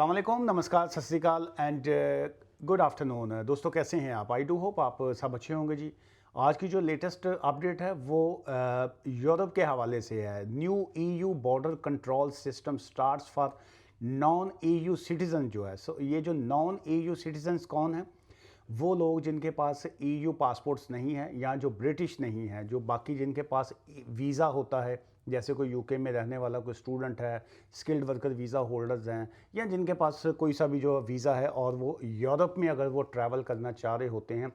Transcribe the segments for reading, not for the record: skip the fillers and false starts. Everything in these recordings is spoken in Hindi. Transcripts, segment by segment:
अस्सलामुअलैकुम, नमस्कार, सत श्री अकाल एंड गुड आफ्टरनून। दोस्तों कैसे हैं आप? आई डू होप आप सब अच्छे होंगे जी। आज की जो लेटेस्ट अपडेट है वो यूरोप के हवाले से है। New EU border control system starts for non EU citizen जो है। सो ये जो नॉन ईयू सिटीजन्स कौन है? वो लोग जिनके पास ईयू पासपोर्ट्स नहीं है या जो ब्रिटिश नहीं है, जो बाकी जिनके पास वीज़ा होता है, जैसे कोई यूके में रहने वाला कोई स्टूडेंट है, स्किल्ड वर्कर वीज़ा होल्डर्स हैं, या जिनके पास कोई सा भी जो वीज़ा है और वो यूरोप में अगर वो ट्रैवल करना चाह रहे होते हैं,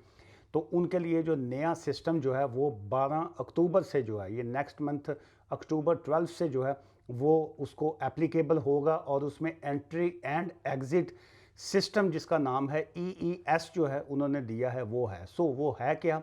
तो उनके लिए जो नया सिस्टम जो है वो 12 अक्टूबर से जो है, ये नेक्स्ट मंथ अक्टूबर 12 से जो है वो उसको एप्लीकेबल होगा। और उसमें एंट्री एंड एग्ज़िट सिस्टम जिसका नाम है EES जो है उन्होंने दिया है वो है। सो वो है क्या?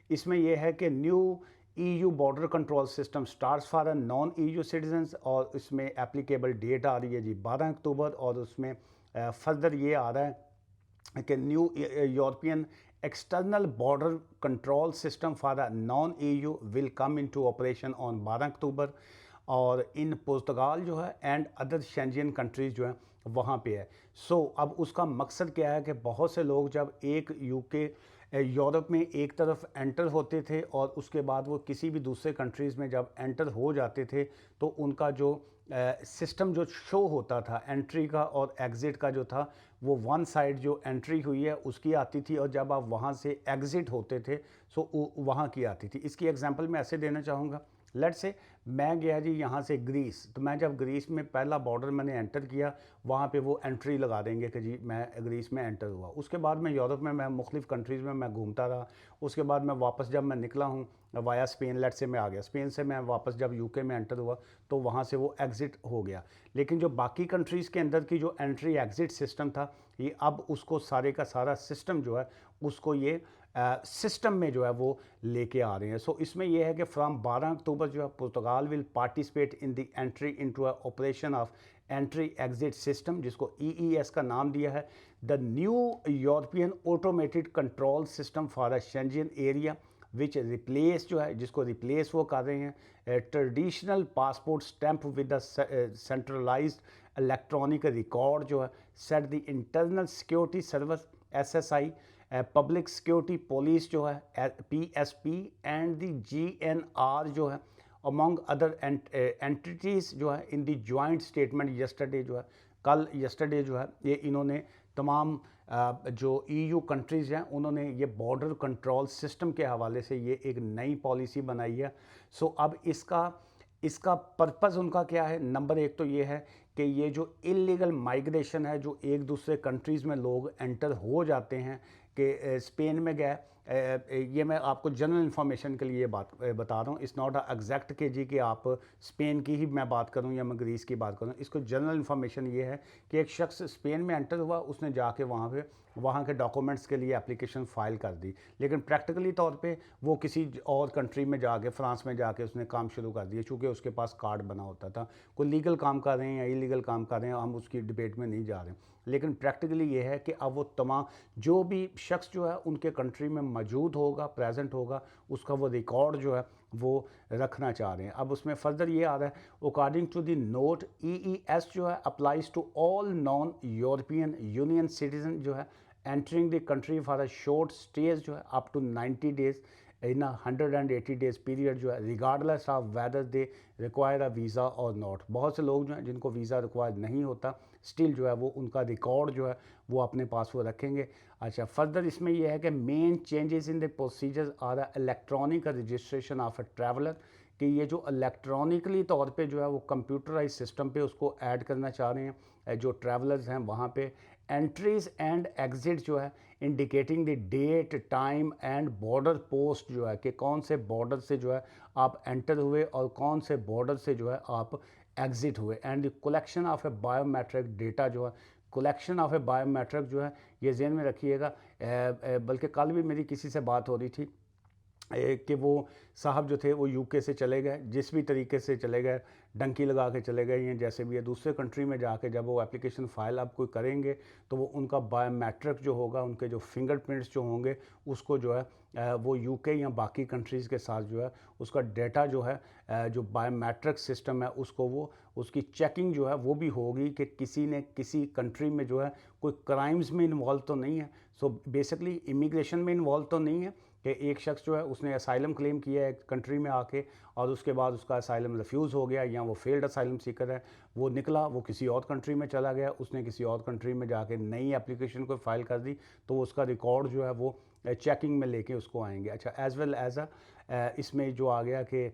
इसमें यह है कि new EU border control system starts for non EU citizens, और इसमें एप्लीकेबल डेट आ रही है जी 12 अक्टूबर। और उसमें फर्दर ये आ रहा है कि new European external border control system for non EU will come into operation on 12 अक्टूबर। और इन पुर्तगाल जो है एंड अदर शेंजियन कंट्रीज़ जो हैं वहाँ पे है। सो अब उसका मकसद क्या है कि बहुत से लोग जब एक यूके यूरोप में एक तरफ एंटर होते थे और उसके बाद वो किसी भी दूसरे कंट्रीज़ में जब एंटर हो जाते थे, तो उनका जो सिस्टम जो शो होता था एंट्री का और एग्ज़िट का जो था, वो वन साइड जो एंट्री हुई है उसकी आती थी, और जब आप वहाँ से एग्ज़िट होते थे सो वहाँ की आती थी। इसकी एग्जांपल मैं ऐसे देना चाहूँगा। लेट्स से मैं गया जी यहाँ से ग्रीस, तो मैं जब ग्रीस में पहला बॉर्डर मैंने एंटर किया, वहाँ पे वो एंट्री लगा देंगे कि जी मैं ग्रीस में एंटर हुआ। उसके बाद मैं यूरोप में मैं मुख्तलिफ़ कंट्रीज़ में मैं घूमता रहा। उसके बाद मैं वापस जब मैं निकला हूँ वाया स्पेन, लेट्स से मैं आ गया स्पेन से, मैं वापस जब यूके में एंटर हुआ तो वहाँ से वो एग्ज़िट हो गया। लेकिन जो बाकी कंट्रीज़ के अंदर की जो एंट्री एग्ज़िट सिस्टम था, ये अब उसको सारे का सारा सिस्टम जो है उसको ये सिस्टम में जो है वो लेके आ रहे हैं। सो इसमें यह है कि फ्राम 12 अक्टूबर जो है Portugal will participate in the entry into a operation of entry exit system, जिसको EES का नाम दिया है, the new European automated control system for a Schengen area which replace जो है, जिसको रिप्लेस वो कर रहे हैं traditional passport stamp with the centralized electronic record जो है, set the internal security service SSI, public security police जो है PSP एंड द GNR जो है अमंग अदर एंटिटीज़ जो है in the joint statement yesterday जो है, कल यस्टरडे जो है ये इन्होंने तमाम जो EU कंट्रीज़ हैं उन्होंने ये बॉर्डर कंट्रोल सिस्टम के हवाले से ये एक नई पॉलिसी बनाई है। सो अब इसका पर्पज़ उनका क्या है? नंबर एक तो ये है कि ये जो इलीगल माइग्रेशन है, जो एक दूसरे कंट्रीज़ में लोग एंटर हो जाते हैं, कि स्पेन में गए, ये मैं आपको जनरल इन्फॉर्मेशन के लिए बात बता रहा हूँ। इट्स नॉट एग्जैक्ट के जी कि आप स्पेन की ही मैं बात करूँ या मैं ग्रीस की बात करूँ। इसको जनरल इन्फॉर्मेशन ये है कि एक शख्स स्पेन में एंटर हुआ, उसने जाके वहाँ के डॉक्यूमेंट्स के लिए एप्लीकेशन फ़ाइल कर दी, लेकिन प्रैक्टिकली तौर पे वो किसी और कंट्री में जाके, फ्रांस में जाके उसने काम शुरू कर दिया, चूँकि उसके पास कार्ड बना होता था। कोई लीगल काम कर रहे हैं या इलीगल काम कर रहे हैं, हम उसकी डिबेट में नहीं जा रहे हैं, लेकिन प्रैक्टिकली ये है कि अब वो तमाम जो भी शख्स जो है उनके कंट्री में मौजूद होगा, प्रेजेंट होगा, उसका वो रिकॉर्ड जो है वो रखना चाह रहे हैं। अब उसमें फर्दर ये आ रहा है, according to the note EES जो है applies to all non European Union citizen जो है entering the country for a short stay जो है अप टू 90 डेज इन 180 डेज पीरियड जो है, regardless of whether they require a visa और नॉट। बहुत से लोग जो हैं जिनको वीज़ा रिक्वायर नहीं होता, स्टिल जो है वो उनका रिकॉर्ड जो है वो अपने पास वो रखेंगे। अच्छा, फर्दर इसमें यह है कि main changes in the procedures are a electronic registration of a traveller, कि ये जो इलेक्ट्रॉनिकली तौर पे जो है वो कंप्यूटराइज सिस्टम पे उसको ऐड करना चाह रहे हैं जो ट्रैवलर्स हैं वहाँ पे। एंट्रीज एंड एग्जिट जो है indicating the date, time and border post जो है, कि कौन से बॉर्डर से जो है आप एंटर हुए और कौन से बॉर्डर से जो है आप एग्जिट हुए। And the collection of A biometric data जो है, कलेक्शन ऑफ ए बायोमेट्रिक जो है ये जहन में रखिएगा। बल्कि कल भी मेरी किसी से बात हो रही थी कि वो साहब जो थे वो यूके से चले गए, जिस भी तरीके से चले गए, डंकी लगा के चले गए या जैसे भी है, दूसरे कंट्री में जाके जब वो एप्लीकेशन फ़ाइल आप कोई करेंगे तो वो उनका बायोमेट्रिक जो होगा, उनके जो फिंगरप्रिंट्स जो होंगे उसको जो है वो यूके या बाकी कंट्रीज़ के साथ जो है उसका डेटा जो है जो बायोमेट्रिक सिस्टम है उसको वो उसकी चेकिंग जो है वो भी होगी कि किसी ने किसी कंट्री में जो है कोई क्राइम्स में इन्वॉल्व तो नहीं है। सो बेसिकली इमिग्रेशन में इन्वॉल्व तो नहीं है कि एक शख्स जो है उसने असाइलम क्लेम किया है कंट्री में आके और उसके बाद उसका असाइलम रिफ्यूज़ हो गया या वो फेल्ड असाइलम सीकर है, वो निकला, वो किसी और कंट्री में चला गया, उसने किसी और कंट्री में जाके नई एप्लीकेशन को फ़ाइल कर दी तो उसका रिकॉर्ड जो है वो चेकिंग में लेके उसको आएंगे। अच्छा, एज़ वेल एज़ इसमें जो आ गया कि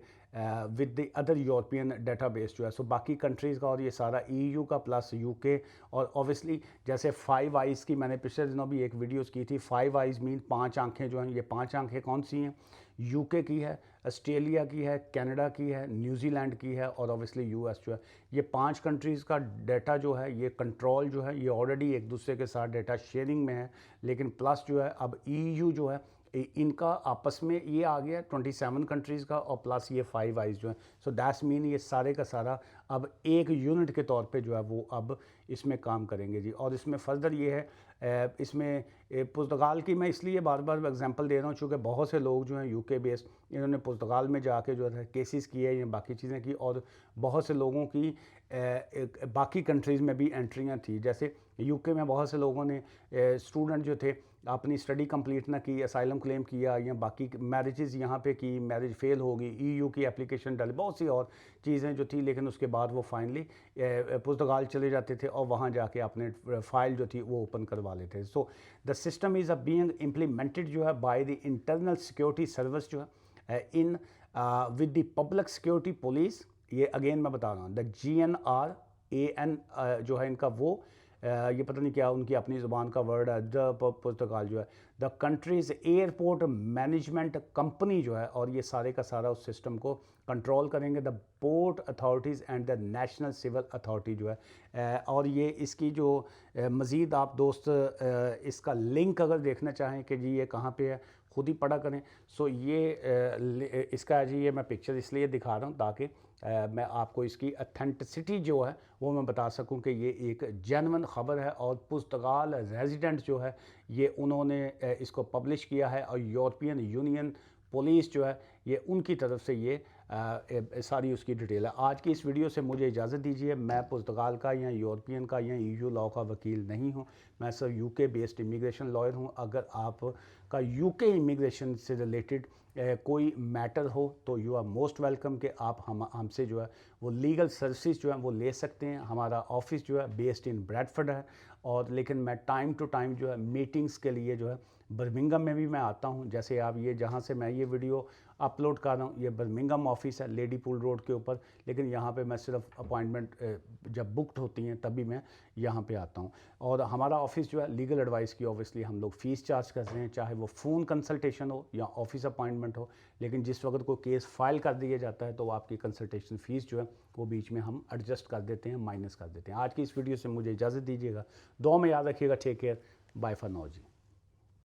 with the other European database जो है, सो बाकी कंट्रीज़ का और ये सारा ईयू का प्लस यूके और ऑब्वियसली जैसे 5 आइज़ की मैंने पिछले दिनों भी एक वीडियोस की थी। 5 आइज़ मीन 5 आंखें जो हैं, ये 5 आंखें कौन सी हैं? यूके की है, ऑस्ट्रेलिया की है, कनाडा की है, न्यूजीलैंड की है और ऑब्वियसली यूएस जो है। ये 5 कंट्रीज़ का डेटा जो है ये कंट्रोल जो है ये ऑलरेडी एक दूसरे के साथ डेटा शेयरिंग में है, लेकिन प्लस जो है अब ईयू जो है इनका आपस में ये आ गया 27 कंट्रीज़ का और प्लस ये 5 आइज़ जो है। सो दैट्स मीन ये सारे का सारा अब एक यूनिट के तौर पे जो है वो अब इसमें काम करेंगे जी। और इसमें फर्दर ये है इसमें पुर्तगाल की मैं इसलिए बार बार एग्जांपल दे रहा हूँ चूँकि बहुत से लोग जो हैं यूके बेस्ड इन्होंने पुर्तगाल में जाके जो है केसेस किए या बाकी चीज़ें की और बहुत से लोगों की बाकी कंट्रीज़ में भी एंट्रियाँ थी। जैसे यूके में बहुत से लोगों ने स्टूडेंट जो थे अपनी स्टडी कंप्लीट ना की, असाइलम क्लेम किया या बाकी मैरिजेज़ यहाँ पे की, मैरिज फेल हो गई, ईयू की एप्लीकेशन डाली, बहुत सी और चीज़ें जो थी, लेकिन उसके बाद वो फाइनली पुर्तगाल चले जाते थे और वहाँ जाके अपने फ़ाइल जो थी वो ओपन करवा लेते थे। So the system is being implemented जो है by the internal security service जो है in with the public security police. ये अगेन मैं बता रहा हूँ द GNRAN जो है इनका वो ये पता नहीं क्या उनकी अपनी ज़ुबान का वर्ड है। द पुर्तगाल जो है the countries airport management company जो है और ये सारे का सारा उस सिस्टम को कंट्रोल करेंगे। The port authorities and the national civil authority जो है और ये इसकी जो मज़ीद आप दोस्त इसका लिंक अगर देखना चाहें कि जी ये कहाँ पे है खुद ही पढ़ा करें। सो ये इसका जी ये मैं पिक्चर इसलिए दिखा रहा हूँ ताकि मैं आपको इसकी अथेंटिसिटी जो है वो मैं बता सकूं कि ये एक जेन्युइन ख़बर है और पुर्तगाल रेजिडेंट जो है ये उन्होंने इसको पब्लिश किया है और यूरोपियन यूनियन पुलिस जो है ये उनकी तरफ से ये सारी उसकी डिटेल है। आज की इस वीडियो से मुझे इजाज़त दीजिए। मैं पुर्तगाल का या यूरोपियन का या ईयू लॉ का वकील नहीं हूँ, मैं सिर्फ यूके बेस्ड इमिग्रेशन लॉयर हूँ। अगर आप का यूके इमिग्रेशन से रिलेटेड कोई मैटर हो तो यू आर मोस्ट वेलकम कि आप हमसे जो है वो लीगल सर्विसेज जो है वो ले सकते हैं। हमारा ऑफिस जो है बेस्ड इन ब्रैडफोर्ड है और लेकिन मैं टाइम टू टाइम जो है मीटिंग्स के लिए जो है बर्मिंघम में भी मैं आता हूं। जैसे आप ये जहां से मैं ये वीडियो अपलोड कर रहा हूं ये बर्मिंघम ऑफिस है लेडी पूल रोड के ऊपर, लेकिन यहाँ पे मैं सिर्फ अपॉइंटमेंट जब बुकड होती हैं तभी मैं यहाँ पे आता हूँ। और हमारा ऑफिस जो है लीगल एडवाइस की ऑब्वियसली हम लोग फ़ीस चार्ज करते हैं, चाहे वो फ़ोन कंसल्टेशन हो या ऑफिस अपॉइंटमेंट हो। लेकिन जिस वक्त कोई केस फाइल कर दिया जाता है तो आपकी कंसल्टेशन फ़ीस जो है वो बीच में हम एडजस्ट कर देते हैं, माइनस कर देते हैं। आज की इस वीडियो से मुझे इजाज़त दीजिएगा, दुआ में याद रखिएगा। Take care, bye for now ji.